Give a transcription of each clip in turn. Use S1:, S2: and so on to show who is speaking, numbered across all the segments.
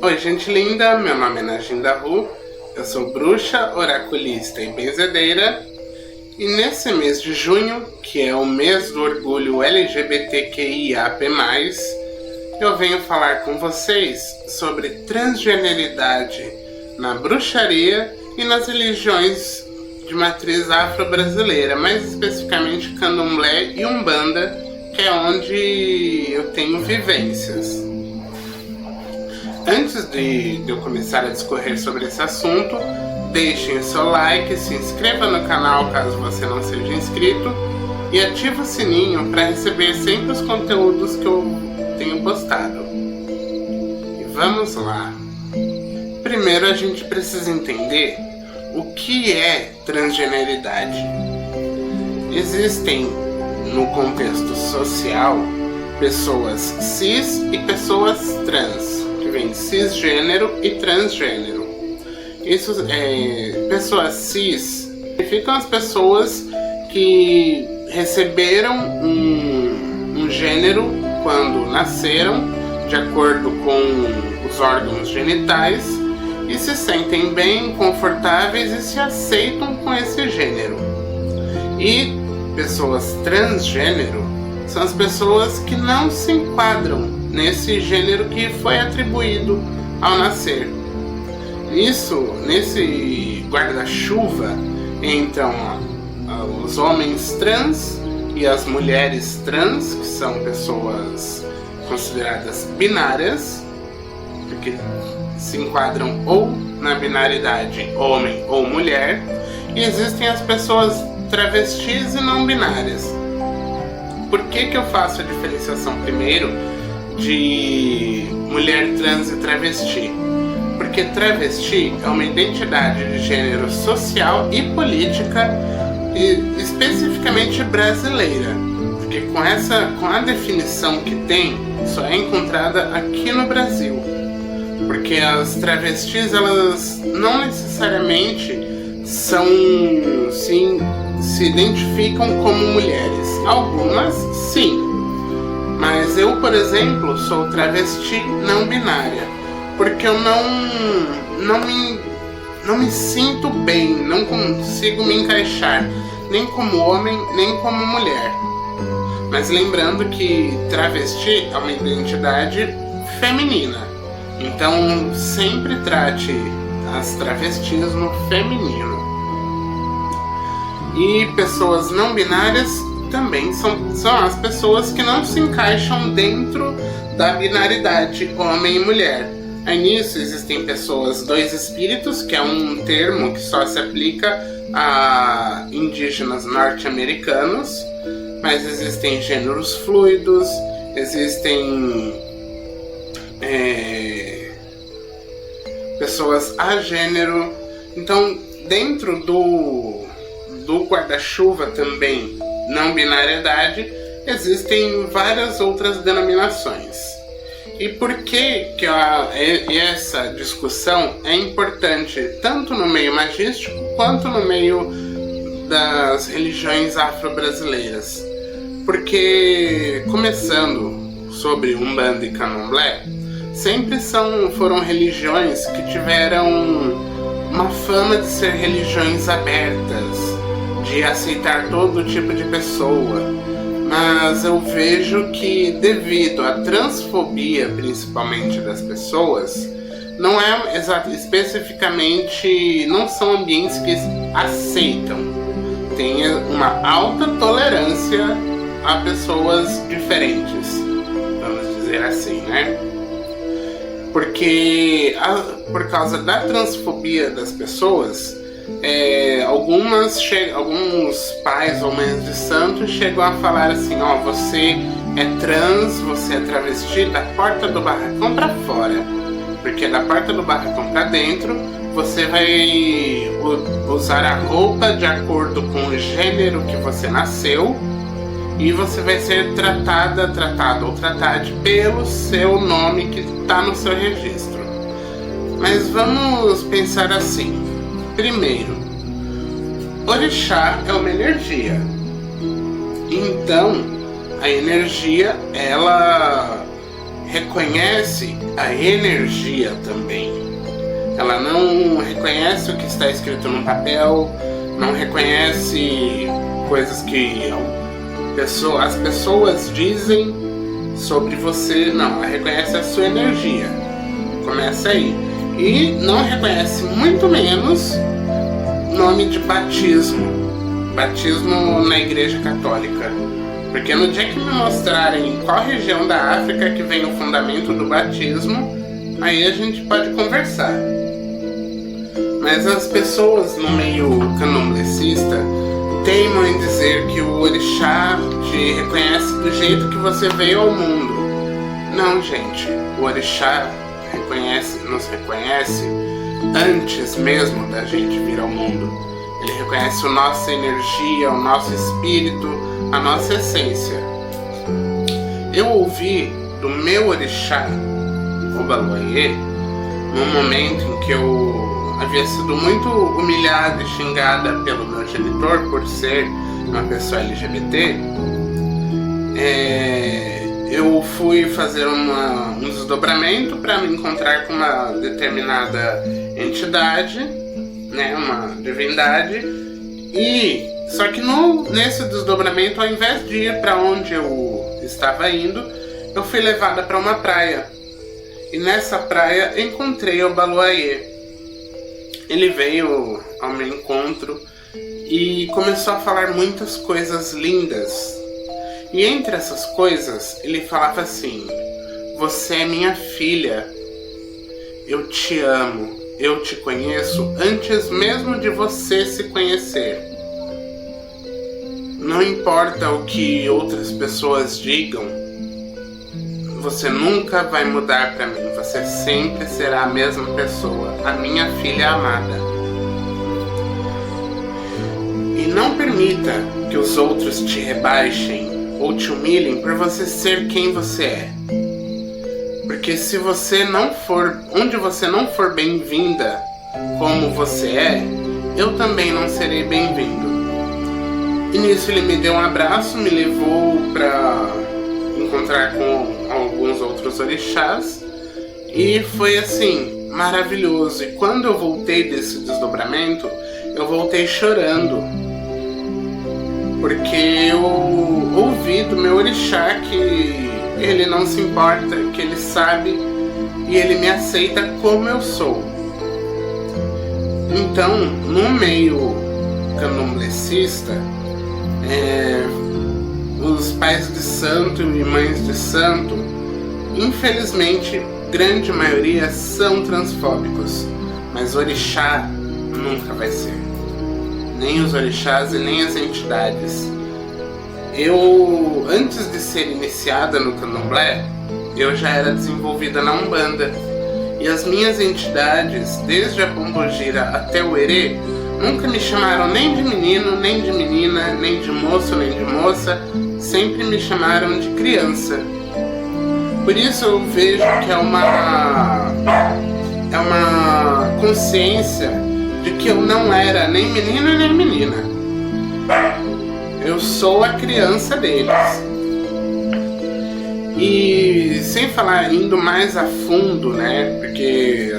S1: Oi, gente linda, meu nome é Najinda Ru, eu sou bruxa, oraculista e benzedeira, e nesse mês de junho, que é o mês do orgulho LGBTQIAP+, eu venho falar com vocês sobre transgeneridade na bruxaria e nas religiões de matriz afro-brasileira, mais especificamente candomblé e umbanda, que é onde eu tenho vivências. Antes de eu começar a discorrer sobre esse assunto, deixem o seu like, se inscreva no canal caso você não seja inscrito e ative o sininho para receber sempre os conteúdos que eu tenho postado. E vamos lá! Primeiro a gente precisa entender o que é transgeneridade. Existem, no contexto social, pessoas cis e pessoas trans, que vem cisgênero e transgênero. Pessoas cis significam as pessoas que receberam um gênero quando nasceram, de acordo com os órgãos genitais, e se sentem bem, confortáveis e se aceitam com esse gênero. E pessoas transgênero são as pessoas que não se enquadram nesse gênero que foi atribuído ao nascer. Nesse guarda-chuva entram os homens trans e as mulheres trans, que são pessoas consideradas binárias, porque se enquadram ou na binaridade homem ou mulher, e existem as pessoas travestis e não binárias. Por que eu faço a diferenciação primeiro de mulher trans e travesti? Porque travesti é uma identidade de gênero social e política, e especificamente brasileira, porque com a definição que tem, só é encontrada aqui no Brasil. Porque as travestis, elas não necessariamente se identificam como mulheres. Algumas sim, mas eu, por exemplo, sou travesti não binária, porque eu não me sinto bem, não consigo me encaixar nem como homem nem como mulher. Mas lembrando que travesti é uma identidade feminina, então sempre trate as travestis no feminino. E pessoas não binárias também são as pessoas que não se encaixam dentro da binaridade homem e mulher. Aí nisso existem pessoas dois espíritos, que é um termo que só se aplica a indígenas norte-americanos, mas existem gêneros fluidos, existem pessoas agênero. Então, dentro do guarda-chuva também não binariedade, existem várias outras denominações. E por que essa discussão é importante tanto no meio magístico quanto no meio das religiões afro-brasileiras? Porque, começando sobre Umbanda e Candomblé, sempre foram religiões que tiveram uma fama de ser religiões abertas, de aceitar todo tipo de pessoa. Mas eu vejo que, devido à transfobia, principalmente das pessoas, não é especificamente, não são ambientes que aceitam. Tem uma alta tolerância a pessoas diferentes, vamos dizer assim, né? Porque por causa da transfobia das pessoas, alguns pais ou mães de santos chegam a falar assim: você é trans, você é travesti, da porta do barracão pra fora, porque da porta do barracão pra dentro você vai usar a roupa de acordo com o gênero que você nasceu, e você vai ser tratado ou tratada pelo seu nome que está no seu registro. Mas vamos pensar assim. Primeiro, orixá é uma energia. Então, a energia, ela reconhece a energia também. Ela não reconhece o que está escrito no papel, não reconhece coisas que as pessoas dizem sobre você, não, ela reconhece a sua energia. Começa aí. E não reconhece muito menos nome de batismo. Batismo na Igreja Católica. Porque no dia que me mostrarem em qual região da África que vem o fundamento do batismo, aí a gente pode conversar. Mas as pessoas no meio candomblecista teimam em dizer que o orixá te reconhece do jeito que você veio ao mundo. Não, gente. O orixá nos reconhece antes mesmo da gente vir ao mundo. Ele reconhece a nossa energia, o nosso espírito, a nossa essência. Eu ouvi do meu orixá, o Baluayê, num momento em que eu havia sido muito humilhada e xingada pelo meu genitor por ser uma pessoa LGBT. Eu fui fazer um desdobramento para me encontrar com uma determinada entidade, né, uma divindade, e só que nesse desdobramento, ao invés de ir para onde eu estava indo, eu fui levada para uma praia. E nessa praia encontrei o Baluayê. Ele veio ao meu encontro e começou a falar muitas coisas lindas. E entre essas coisas, ele falava assim: você é minha filha, eu te amo, eu te conheço antes mesmo de você se conhecer. Não importa o que outras pessoas digam, você nunca vai mudar para mim, você sempre será a mesma pessoa, a minha filha amada. E não permita que os outros te rebaixem ou te humilhem por você ser quem você é. Porque se você não for, onde você não for bem-vinda como você é, eu também não serei bem-vindo. E nisso ele me deu um abraço, me levou para encontrar com alguns outros orixás e foi assim, maravilhoso. E quando eu voltei desse desdobramento, eu voltei chorando, porque eu ouvi do meu orixá que ele não se importa, que ele sabe e ele me aceita como eu sou. Então, no meio candomblecista, os pais de santo e mães de santo, infelizmente, grande maioria são transfóbicos, mas orixá nunca vai ser. Nem os orixás e nem as entidades. Eu, antes de ser iniciada no candomblé, eu já era desenvolvida na Umbanda. E as minhas entidades, desde a Pombogira até o Herê, nunca me chamaram nem de menino, nem de menina, nem de moço, nem de moça. Sempre me chamaram de criança. Por isso eu vejo que é uma consciência de que eu não era nem menino nem menina. Eu sou a criança deles. E sem falar, indo mais a fundo, né? Porque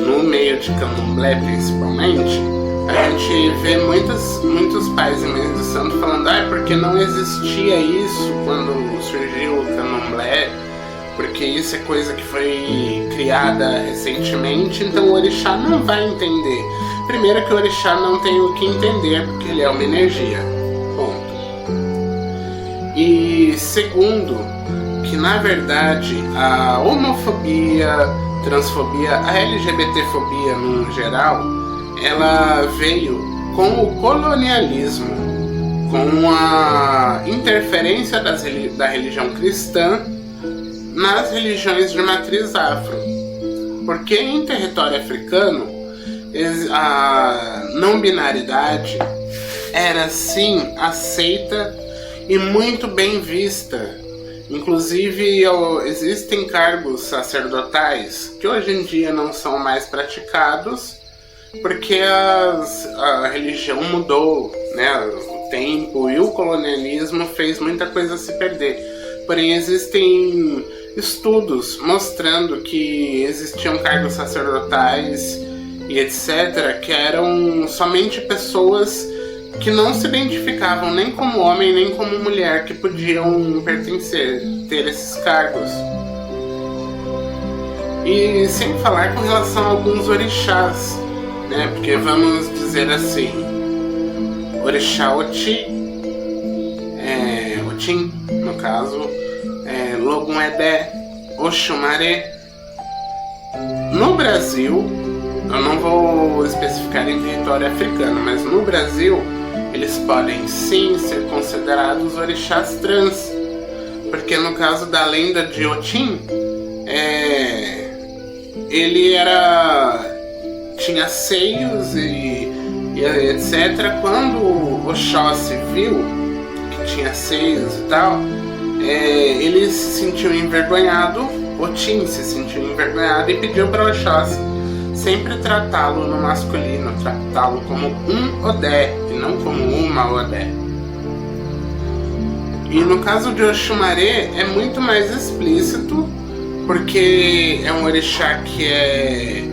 S1: no meio de candomblé principalmente, a gente vê muitos pais e mães de santo falando: porque não existia isso quando surgiu o candomblé, porque isso é coisa que foi criada recentemente, então o orixá não vai entender. Primeiro que o orixá não tem o que entender, porque ele é uma energia. Ponto. E segundo, que na verdade a homofobia, transfobia, a LGBTfobia no geral, ela veio com o colonialismo, com a interferência da religião cristã nas religiões de matriz afro. Porque em território africano, a não-binaridade era sim aceita e muito bem vista. Inclusive existem cargos sacerdotais que hoje em dia não são mais praticados porque a religião mudou, né? O tempo e o colonialismo fez muita coisa se perder. Porém existem estudos mostrando que existiam cargos sacerdotais e etc., que eram somente pessoas que não se identificavam nem como homem nem como mulher que podiam pertencer, ter esses cargos. E sem falar com relação a alguns orixás, né? Porque vamos dizer assim, orixá Oti, Otim, no caso, Logun Edé, Oxumaré. No Brasil, eu não vou especificar em território africano, mas no Brasil eles podem sim ser considerados orixás trans, porque no caso da lenda de Otim, ele tinha seios e etc. Quando Oxóssi viu que tinha seios e tal, ele se sentiu envergonhado, Otim se sentiu envergonhado e pediu para Oxóssi sempre tratá-lo no masculino, tratá-lo como um Odé e não como uma Odé. E no caso de Oxumaré é muito mais explícito, porque é um orixá que é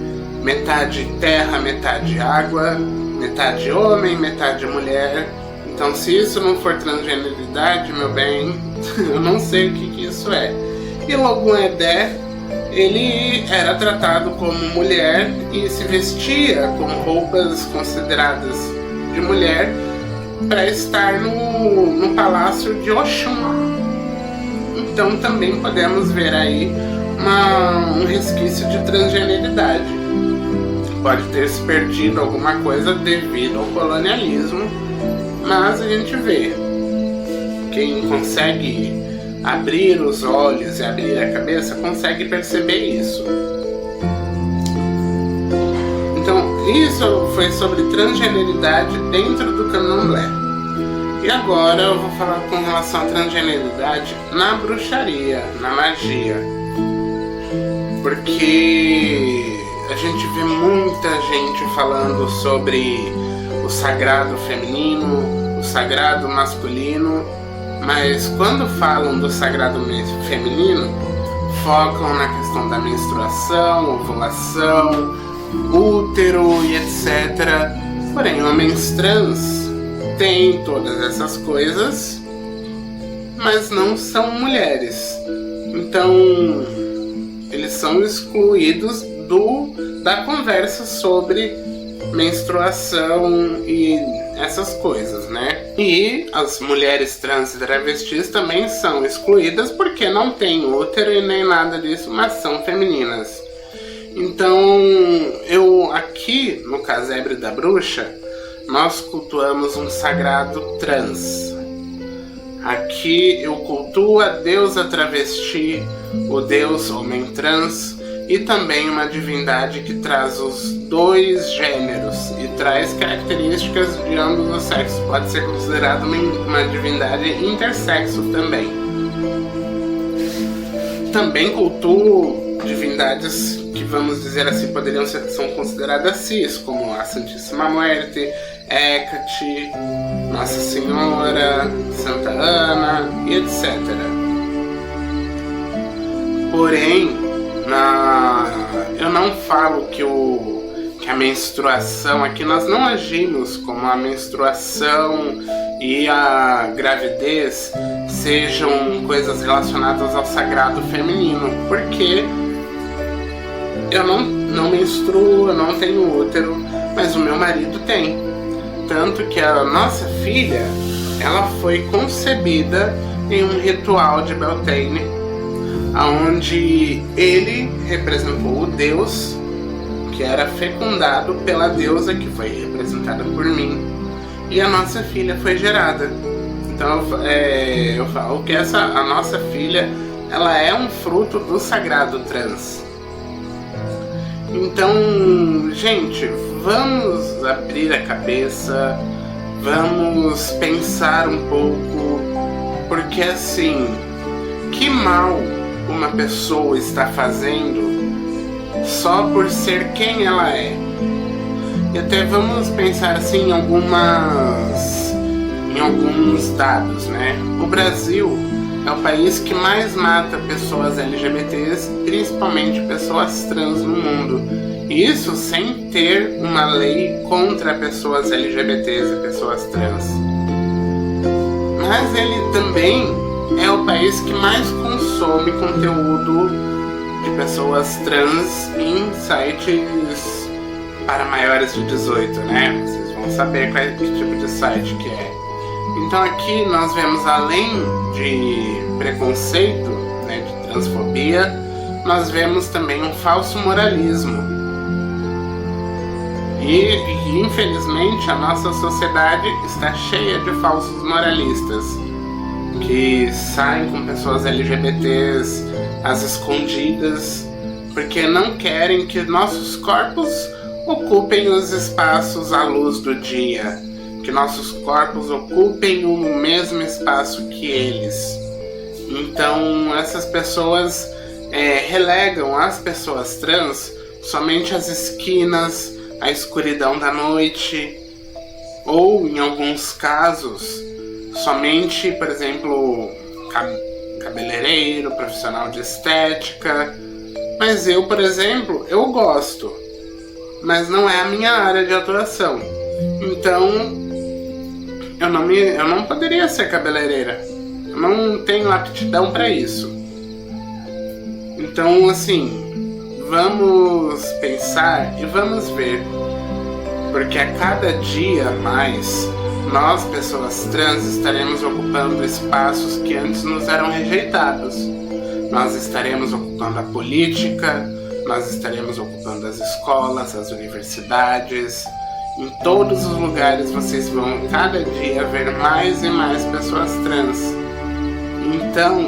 S1: metade terra, metade água, metade homem, metade mulher. Então, se isso não for transgeneridade, meu bem, eu não sei o que isso é. E Logun Edé, ele era tratado como mulher e se vestia com roupas consideradas de mulher para estar no palácio de Oxum. Então também podemos ver aí um resquício de transgeneridade. Pode ter se perdido alguma coisa devido ao colonialismo, mas a gente vê. Quem consegue abrir os olhos e abrir a cabeça consegue perceber isso. Então, isso foi sobre transgeneridade dentro do candomblé. E agora eu vou falar com relação à transgeneridade na bruxaria, na magia. Porque a gente vê muita gente falando sobre o sagrado feminino, o sagrado masculino, mas quando falam do sagrado feminino, focam na questão da menstruação, ovulação, útero e etc. Porém, homens trans têm todas essas coisas, mas não são mulheres. Então, eles são excluídos da conversa sobre menstruação e essas coisas, né? E as mulheres trans e travestis também são excluídas porque não têm útero e nem nada disso, mas são femininas. Então, aqui no Casebre da Bruxa, nós cultuamos um sagrado trans. Aqui eu cultuo a deusa travesti, o deus homem trans e também uma divindade que traz os dois gêneros e traz características de ambos os sexos. Pode ser considerado uma divindade intersexo também. Também cultuo divindades que, vamos dizer assim, são consideradas cis, como a Santíssima Muerte, Hecate, Nossa Senhora, Santa Ana e etc. Porém, eu não falo que a menstruação, aqui nós não agimos como a menstruação e a gravidez sejam coisas relacionadas ao sagrado feminino, porque eu não menstruo, eu não tenho útero, mas o meu marido tem. Tanto que a nossa filha, ela foi concebida em um ritual de Beltane, onde ele representou o Deus que era fecundado pela deusa que foi representada por mim, e a nossa filha foi gerada. Então eu falo que a nossa filha, ela é um fruto do sagrado trans. Então, gente, vamos abrir a cabeça, vamos pensar um pouco, porque assim, que mal uma pessoa está fazendo só por ser quem ela é. E até vamos pensar assim em alguns dados, né? O Brasil é o país que mais mata pessoas LGBTs, principalmente pessoas trans no mundo. Isso sem ter uma lei contra pessoas LGBTs e pessoas trans. Mas ele também é o país que mais consome conteúdo de pessoas trans em sites para maiores de 18, né? Vocês vão saber qual que tipo de site que é. Então aqui nós vemos, além de preconceito, né, de transfobia, nós vemos também um falso moralismo. E infelizmente a nossa sociedade está cheia de falsos moralistas que saem com pessoas LGBTs às escondidas porque não querem que nossos corpos ocupem os espaços à luz do dia, que nossos corpos ocupem o mesmo espaço que eles. Então essas pessoas relegam as pessoas trans somente às esquinas, à escuridão da noite, ou em alguns casos somente, por exemplo, cabeleireiro, profissional de estética. Mas eu, por exemplo, eu gosto, mas não é a minha área de atuação. Então eu não poderia ser cabeleireira. Eu não tenho aptidão para isso. Então, assim, vamos pensar e vamos ver, porque a cada dia mais nós, pessoas trans, estaremos ocupando espaços que antes nos eram rejeitados. Nós estaremos ocupando a política, nós estaremos ocupando as escolas, as universidades. Em todos os lugares vocês vão cada dia ver mais e mais pessoas trans. Então,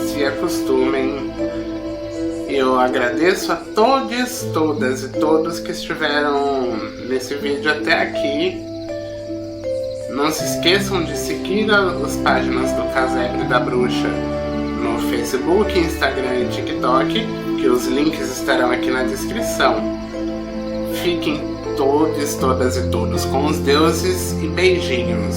S1: se acostumem. Eu agradeço a todos, todas e todos que estiveram nesse vídeo até aqui. Não se esqueçam de seguir as páginas do Casebre da Bruxa no Facebook, Instagram e TikTok, que os links estarão aqui na descrição. Fiquem todos, todas e todos com os deuses e beijinhos.